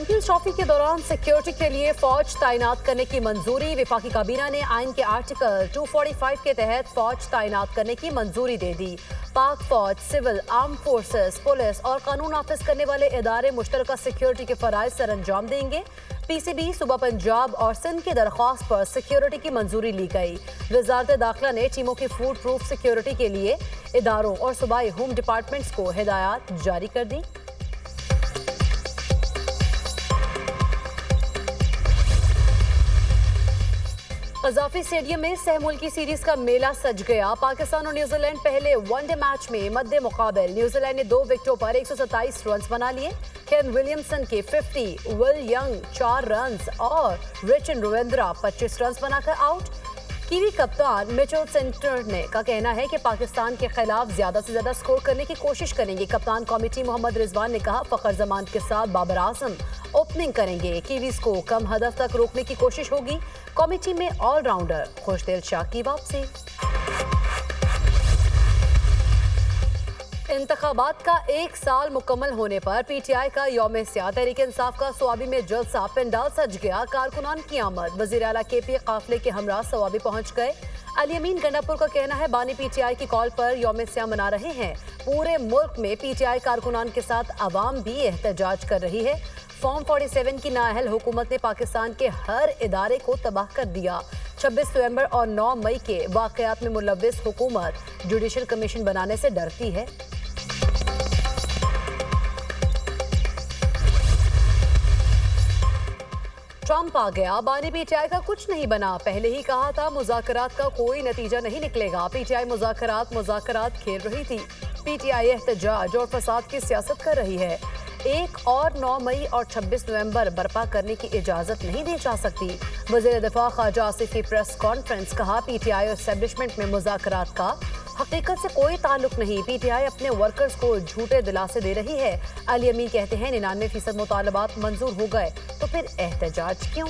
Champions trophy के दौरान security के लिए फौज तैनात करने की मंजूरी। विफाकी काबीना ने आइन के आर्टिकल 245 के तहत फौज तैनात करने की मंजूरी दे दी। पाक फौज, सिविल, आर्म फोर्सेस, पुलिस और कानून नाफिज करने वाले इदारे मुश्तरका सिक्योरिटी के फराइज सर अंजाम देंगे। पीसीबी, सूबा पंजाब और सिंध की दरख्वास्त पर सिक्योरिटी की मंजूरी ली गई। वजारत दाखिला ने टीमों की फूड प्रूफ सिक्योरिटी के लिए इदारों और सूबाई होम डिपार्टमेंट्स को हिदायत जारी कर दी। कजाफी स्टेडियम में सह मुल्की सीरीज का मेला सज गया। पाकिस्तान और न्यूजीलैंड पहले वनडे मैच में मद्दे मुकाबल। न्यूजीलैंड ने 2 विकेटों पर 127 रन बना लिए। केन विलियमसन के 50, विल यंग 4 रन और रिचन रविंद्रा 25 रन बनाकर आउट। कीवी कप्तान मिचेल सेंटर का कहना है कि पाकिस्तान के खिलाफ ज्यादा से ज्यादा स्कोर करने की कोशिश करेंगे। कप्तान कमेटी मोहम्मद रिजवान ने कहा, फखर जमान के साथ बाबर आजम ओपनिंग करेंगे। कीवीज को कम हदफ तक रोकने की कोशिश होगी। कमेटी में ऑलराउंडर खुशदिल शाह की वापसी। इंतखाबात का 1 साल मुकम्मल होने पर पीटीआई का यौम सियाह तहरीक इंसाफ का स्वाबी में जलसा पंडाल सज गया। कारकुनान की आमद। वजीर आला केपी काफिले के हमरा स्वाबी पहुंच गए। अली अमीन गंडापुर का कहना है, बानी पीटीआई की कॉल पर यौम सियाह मना रहे हैं। पूरे मुल्क में पीटीआई कारकुनान के साथ अवाम भी एहतजाज कर रही है। फॉर्म 47 की नाअहल हुकूमत ने पाकिस्तान के हर इदारे को तबाह कर दिया। 26 नवंबर और 9 मई के वाकयात में मुलव्विस हुकूमत जुडिशल कमीशन बनाने से डरती है। ट्रंप आ गया। बानी पीटीआई का कुछ नहीं बना। पहले ही कहा था मुज़ाकरात का कोई नतीजा नहीं निकलेगा। पीटीआई मुज़ाकरात खेल रही थी। पीटीआई एहतजाज और फसाद की सियासत कर रही है। 1 और 9 मई और 26 नवंबर बर्पा करने की इजाजत नहीं दी जा सकती। वज़ीर दिफा ख्वाजा आसिफ की प्रेस कॉन्फ्रेंस। कहा, पीटीआई और एस्टेब्लिशमेंट में मुज़ाकरात का हकीकत से कोई ताल्लुक नहीं। पीटीआई अपने वर्कर्स को झूठे दिलासे दे रही है। अली अमीन कहते हैं, 99% मुतालबात मंजूर हो गए तो फिर एहतजाज क्यों?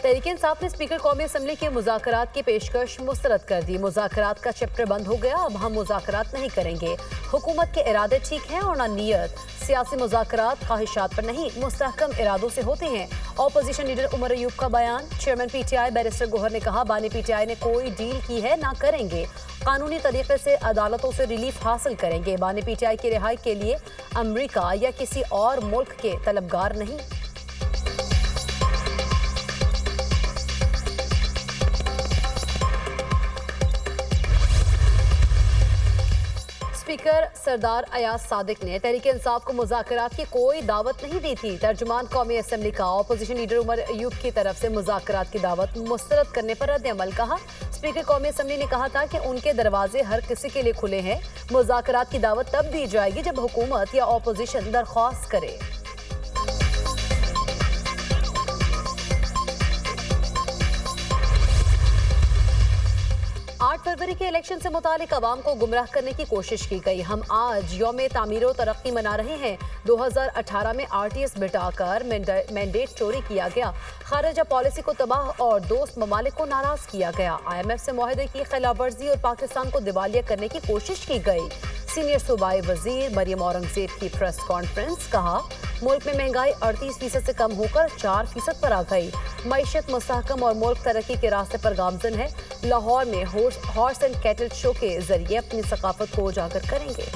तहरीक इंसाफ ने स्पीकर कौमी असम्बली के मुज़ाकरात की पेशकश मुस्तरद कर दी। मुज़ाकरात का चैप्टर बंद हो गया। अब हम मुज़ाकरात नहीं करेंगे। हुकूमत के इरादे ठीक हैं और ना नीयत। सियासी मुज़ाकरात ख्वाहिशात पर नहीं, मुस्तहकम इरादों से होते हैं। ऑपोजिशन लीडर उमर अयूब का बयान। चेयरमैन पीटीआई बैरिस्टर गोहर ने कहा, बानी पीटीआई ने कोई डील की है ना करेंगे। कानूनी तरीके से अदालतों से रिलीफ हासिल करेंगे। बानी पीटीआई की रिहाई के लिए अमरीका या किसी और मुल्क के तलबगार नहीं। स्पीकर सरदार अयाज सादिक ने तहरीक इंसाफ को मुज़ाकरात की कोई दावत नहीं दी थी। तर्जुमान कौमी असम्बली का ऑपोजिशन लीडर उमर अयूब की तरफ से मुज़ाकरात की दावत मुस्तरद करने पर रद्द-ए-अमल। कहा, स्पीकर कौमी असम्बली ने कहा था कि उनके दरवाजे हर किसी के लिए खुले हैं। मुज़ाकरात की दावत तब दी जाएगी जब हुकूमत या ऑपोजिशन दरख्वास्त करे। 8 फरवरी के इलेक्शन से मुतालिक अवाम को गुमराह करने की कोशिश की गई। हम आज यौम तामीर व तरक्की मना रहे हैं। 2018 में RTS बिठाकर मैंडेट चोरी किया गया। खारजा पॉलिसी को तबाह और दोस्त ममालिक को नाराज किया गया। IMF से मुआहदे की खिलाफवर्जी और पाकिस्तान को दिवालिया करने की कोशिश की गई। सीनियर सूबाई वजीर मरियम औरंगजेब की प्रेस कॉन्फ्रेंस। कहा, मुल्क में महंगाई 38% से कम होकर 4% पर आ गई। मईशत मुस्तहकम और मुल्क तरक्की के रास्ते पर गामजन है। लाहौर में हॉर्स एंड कैटल शो के जरिए अपनी सकाफत को उजागर करेंगे।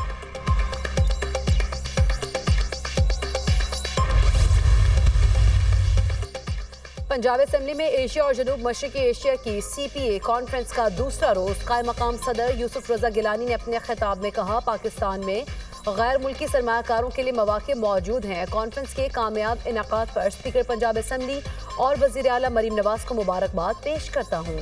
पंजाब असेंबली में एशिया और जनूब मशरकी एशिया की CPA कॉन्फ्रेंस का दूसरा रोज। कायम मकाम सदर यूसुफ रजा गिलानी ने अपने खिताब में कहा, पाकिस्तान में गैर मुल्की सरमायाकारों के लिए मौके मौजूद हैं। कॉन्फ्रेंस के कामयाब इनेकाद पर स्पीकर पंजाब असेंबली और वज़ीर आला मरीम नवाज को मुबारकबाद पेश करता हूँ।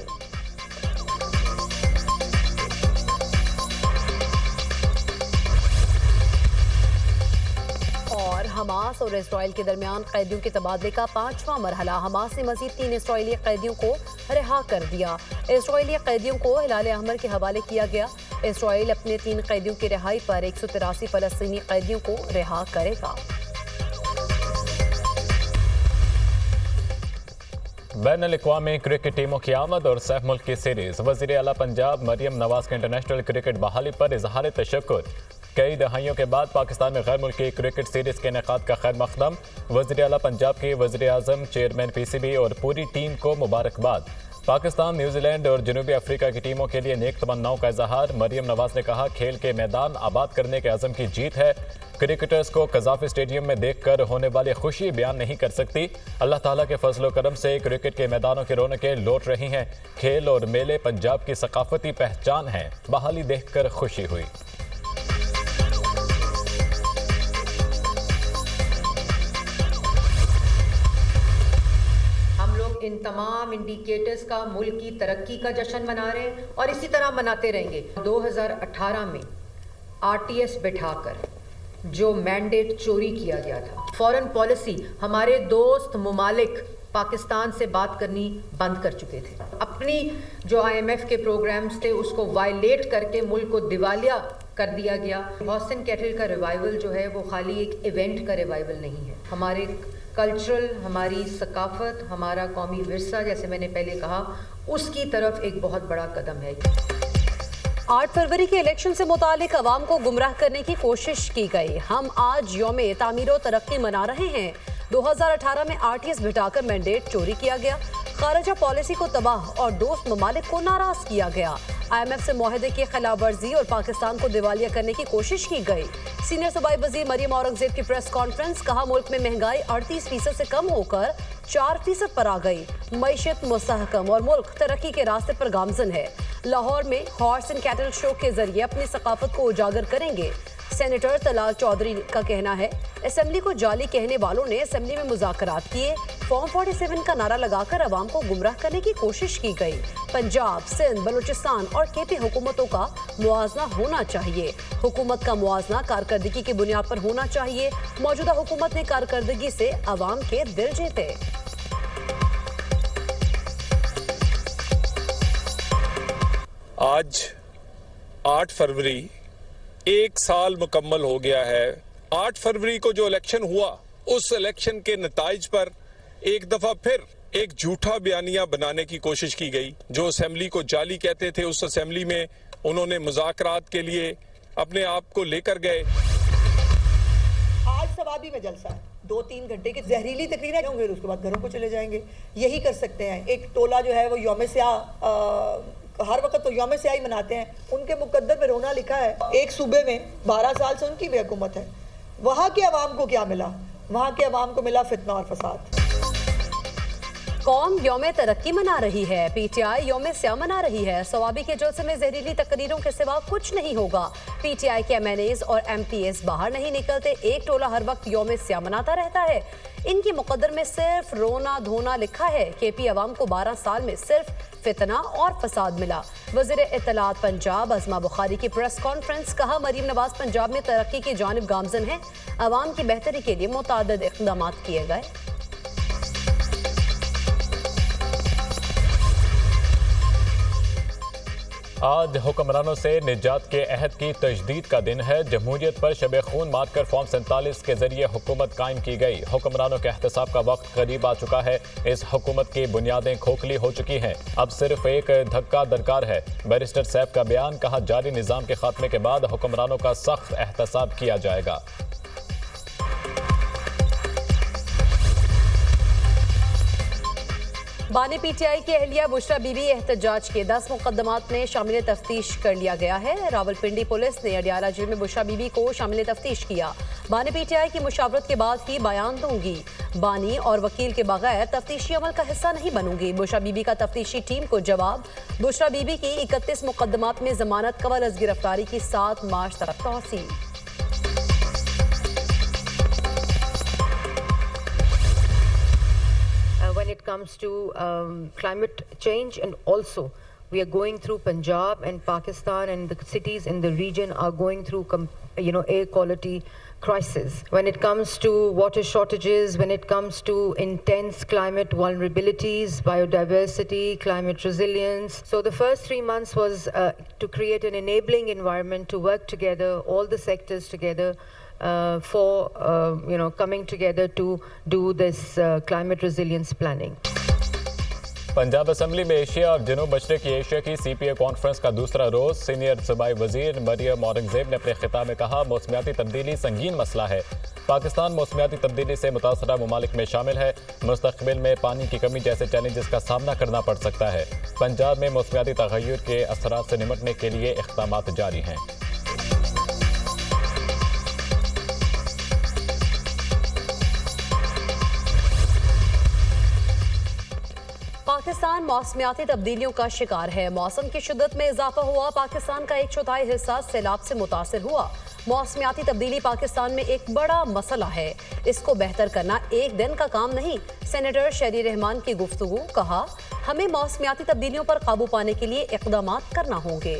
और हमास और इजराइल के दरमियान कैदियों के तबादले का 5वां मरहला। हमास ने मजीद 3 इजराइली कैदियों को रिहा कर दिया। इजराइली कैदियों को हिलाल अहमर के हवाले किया गया। इजराइल अपने 3 कैदियों की रिहाई पर 183 फलस्तीनी कैदियों को रिहा करेगा। बैन-अल-अक़वामी क्रिकेट टीमों की आमद और सैफ मुल्क की सीरीज। वज़ीर आला पंजाब मरियम नवाज के इंटरनेशनल क्रिकेट बहाली पर इजहार तशक्कुर। कई दहाइयों के बाद पाकिस्तान में गैर मुल्की क्रिकेट सीरीज के इनेकाद का खैर मकदम। वज़ीर आला पंजाब की वज़ीर आज़म, चेयरमैन PCB और पूरी टीम को मुबारकबाद। पाकिस्तान, न्यूजीलैंड और जनूबी अफ्रीका की टीमों के लिए नेक तमन्नाओं का इजहार। मरियम नवाज ने कहा, खेल के मैदान आबाद करने के अज़म की जीत है। क्रिकेटर्स को कज़ाफ़ी स्टेडियम में देखकर होने वाली खुशी बयान नहीं कर सकती। अल्लाह ताला के फजल व करम से क्रिकेट के मैदानों की रौनकें लौट रही हैं। खेल और मेले पंजाब की सकाफती पहचान हैं। बहाली देखकर खुशी हुई। इन तमाम इंडिकेटर्स का मुल्क की तरक्की का जश्न मना रहे हैं और इसी तरह मनाते रहेंगे। 2018 में RTS बिठाकर जो मैंडेट चोरी किया गया था, फॉरेन पॉलिसी हमारे दोस्त मुमालिक पाकिस्तान से बात करनी बंद कर चुके थे। अपनी जो IMF के प्रोग्राम्स थे उसको वायलेट करके मुल्क को दिवालिया कर दिया गया। हॉस्टन कैटल का रिवाइवल जो है वो खाली एक इवेंट का रिवाइवल नहीं है। हमारे कल्चरल, हमारी सकाफत, हमारा कौमी विरसा, जैसे मैंने पहले कहा, उसकी तरफ एक बहुत बड़ा कदम है। 8 फरवरी के इलेक्शन से मुतालिक अवाम को गुमराह करने की कोशिश की गई। हम आज यौम तामीर व तरक्की मना रहे हैं। 2018 में RTS बिठाकर मैंडेट चोरी किया गया। खारजा पॉलिसी को तबाह और दोस्त ममालिक को नाराज किया गया। IMF से मुआहदे की खिलाफ वर्जी और पाकिस्तान को दिवालिया करने की कोशिश की गई। सीनियर सूबाई वज़ीर मरियम औरंगजेब की प्रेस कॉन्फ्रेंस। कहा, मुल्क में महंगाई 38% से कम होकर 4% पर आ गई। मईशत मुस्तहकम और मुल्क तरक्की के रास्ते पर गामजन है। लाहौर में हॉर्स एंड कैटल शो के जरिए अपनी सकाफत को उजागर करेंगे। सेनेटर तलाल चौधरी का कहना है, असेंबली को जाली कहने वालों ने असेंबली में मुज़ाकरात किए। फॉर्म 47 का नारा लगाकर अवाम को गुमराह करने की कोशिश की गई। पंजाब, सिंध, बलूचिस्तान और KP हुकूमतों का मुआवजा होना चाहिए। हुकूमत का मुआवजा कारकर्दगी की बुनियाद पर होना चाहिए। मौजूदा हुकूमत ने कारकर्दगी से अवाम के दिल जीते। आज 8 फरवरी 1 साल मुकम्मल हो गया है। 8 फरवरी को जो इलेक्शन हुआ, उस इलेक्शन के नताइज पर एक दफा फिर एक झूठा बयानिया बनाने की कोशिश की गई। जो असेंबली को जाली कहते थे, उस असेंबली में उन्होंने मुज़ाकरात के लिए अपने आप को लेकर गए। आज सवाबी में जलसा है, 2-3 घंटे की जहरीली तकरीरें होंगे, उसके बाद घरों को चले जाएंगे। यही कर सकते हैं। एक टोला जो है वो यौम स्याह, हर वक्त तो यौम स्याह ही मनाते हैं। उनके मुकद्दर में रोना लिखा है। एक सूबे में 12 साल से उनकी भी हुकूमत है। वहाँ के अवाम को क्या मिला? वहाँ के अवाम को मिला फितना और फसाद। कौम यौम तरक्की मना रही है, PTI यौम स्याह मना रही है। सवाबी के जलसे में जहरीली तकरीरों के सिवा कुछ नहीं होगा। PTI के MNAs और MPs बाहर नहीं निकलते। एक टोला हर वक्त यौम स्याह मनाता रहता है। इनकी मुकद्दर में सिर्फ रोना धोना लिखा है। KP अवाम को 12 साल में सिर्फ फितना और फसाद मिला। वज़ीर इत्तलात पंजाब अज़मा बुखारी की प्रेस कॉन्फ्रेंस। कहा, मरीम नवाज पंजाब में तरक्की की जानिब गामजन है। अवाम की बेहतरी के लिए मुतअद्दिद इक़दाम किए गए। आज हुक्मरानों से निजात के अहद की तजदीद का दिन है। जमहूरियत पर शब खून मारकर फॉर्म 47 के जरिए हुकूमत कायम की गई। हुक्मरानों के एहतसाब का वक्त करीब आ चुका है। इस हुकूमत की बुनियादें खोखली हो चुकी हैं। अब सिर्फ एक धक्का दरकार है। बैरिस्टर सैफ का बयान। कहा, जारी निज़ाम के खात्मे के बाद हुक्मरानों का सख्त एहतसाब किया जाएगा। बानी PTI की अहलिया बुशरा बीबी एहतजाज के 10 मुकदमात में शामिल तफ्तीश कर लिया गया है। रावलपिंडी पुलिस ने अडियाला जेल में बुशरा बीबी को शामिल तफ्तीश किया। बानी PTI की मुशावरत के बाद ही बयान दूंगी। बानी और वकील के बगैर तफ्तीशी अमल का हिस्सा नहीं बनूंगी। बुशरा बीबी का तफ्तीशी टीम को जवाब। बुशरा बीबी की 31 मुकदमात में जमानत कबल अज़ गिरफ्तारी की 7 मार्च तक तौसील। When it comes to climate change, and also we are going through Punjab and Pakistan, and the cities in the region are going through air quality crisis. When it comes to water shortages, when it comes to intense climate vulnerabilities, biodiversity, climate resilience. So the first 3 months was to create an enabling environment to work together, all the sectors together, for coming together to do this climate resilience planning. Punjab assembly में Asia और जनूब मशरक़ी Asia की CPA conference का दूसरा रोज senior सूबाई वजीर मरियम औरंगजेब ने अपने खिताब में कहा, मौसमियाती तब्दीली संगीन मसला है। पाकिस्तान मौसमियाती तब्दीली से मुतासरा ममालिक में शामिल है। मुस्तकबिल में पानी की कमी जैसे चैलेंजेस का सामना करना पड़ सकता है। पंजाब में मौसमियाती तगय्युर के असरात से निपटने के लिए इक़दामात जारी हैं। पाकिस्तान मौसमियाती तब्दीलियों का शिकार है। मौसम की शिद्दत में इजाफा हुआ। पाकिस्तान का 1/4 हिस्सा सैलाब से मुतासिर हुआ। मौसमियाती तब्दीली पाकिस्तान में एक बड़ा मसला है। इसको बेहतर करना एक दिन का काम नहीं। सेनेटर शहरी रहमान की गुफ्तगू, कहा, हमें मौसमियाती तब्दीलियों पर काबू पाने के लिए इक़दामात करना होंगे।